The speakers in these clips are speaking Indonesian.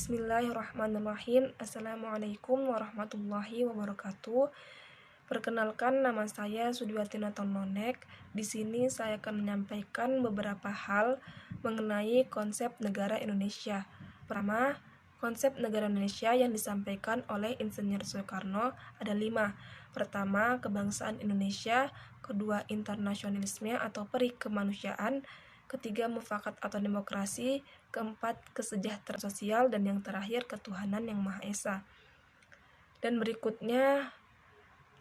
Bismillahirrahmanirrahim. Assalamualaikum warahmatullahi wabarakatuh. Perkenalkan, nama saya Sudiwati Nonek. Di sini saya akan menyampaikan beberapa hal mengenai konsep negara Indonesia. Pertama, konsep negara Indonesia yang disampaikan oleh Insinyur Soekarno ada 5. Pertama, kebangsaan Indonesia. Kedua, internasionalisme atau peri kemanusiaan. Ketiga, mufakat atau demokrasi. Keempat, kesejahteraan sosial. Dan yang terakhir, ketuhanan yang Maha Esa. Dan berikutnya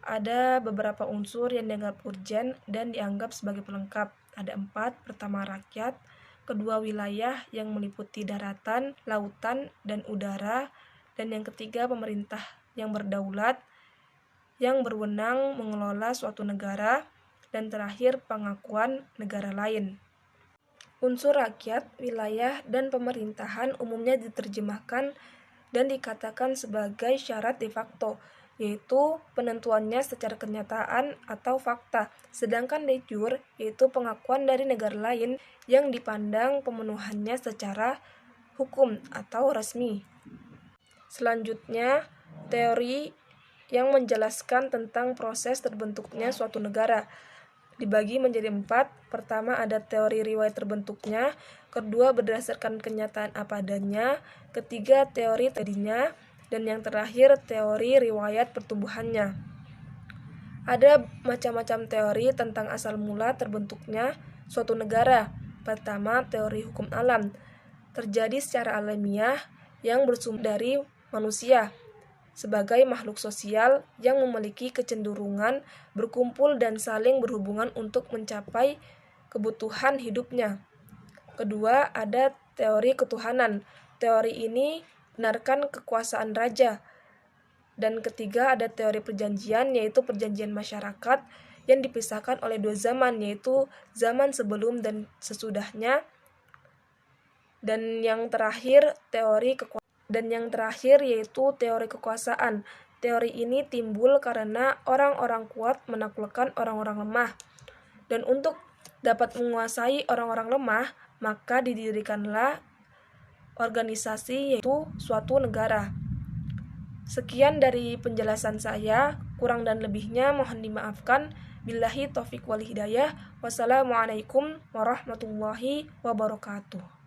ada beberapa unsur yang dianggap urgen dan dianggap sebagai pelengkap. Ada 4. Pertama, rakyat. Kedua, wilayah yang meliputi daratan, lautan, dan udara. Dan yang ketiga, pemerintah yang berdaulat, yang berwenang mengelola suatu negara. Dan terakhir, pengakuan negara lain. Unsur rakyat, wilayah, dan pemerintahan umumnya diterjemahkan dan dikatakan sebagai syarat de facto, yaitu penentuannya secara kenyataan atau fakta, sedangkan de jure yaitu pengakuan dari negara lain yang dipandang pemenuhannya secara hukum atau resmi. Selanjutnya, teori yang menjelaskan tentang proses terbentuknya suatu negara dibagi menjadi 4. Pertama, ada teori riwayat terbentuknya. Kedua, berdasarkan kenyataan apa adanya. Ketiga, teori tadinya. Dan yang terakhir, teori riwayat pertumbuhannya. Ada macam-macam teori tentang asal mula terbentuknya suatu negara. Pertama, teori hukum alam. Terjadi secara alamiah yang bersumber dari manusia sebagai makhluk sosial yang memiliki kecenderungan berkumpul dan saling berhubungan untuk mencapai kebutuhan hidupnya. Kedua, ada teori ketuhanan. Teori ini benarkan kekuasaan raja. Dan ketiga, ada teori perjanjian, yaitu perjanjian masyarakat yang dipisahkan oleh 2 zaman, yaitu zaman sebelum dan sesudahnya. Dan yang terakhir, yaitu teori kekuasaan. Teori ini timbul karena orang-orang kuat menaklukkan orang-orang lemah. Dan untuk dapat menguasai orang-orang lemah, maka didirikanlah organisasi, yaitu suatu negara. Sekian dari penjelasan saya, kurang dan lebihnya mohon dimaafkan. Billahi taufiq wal hidayah. Wassalamualaikum warahmatullahi wabarakatuh.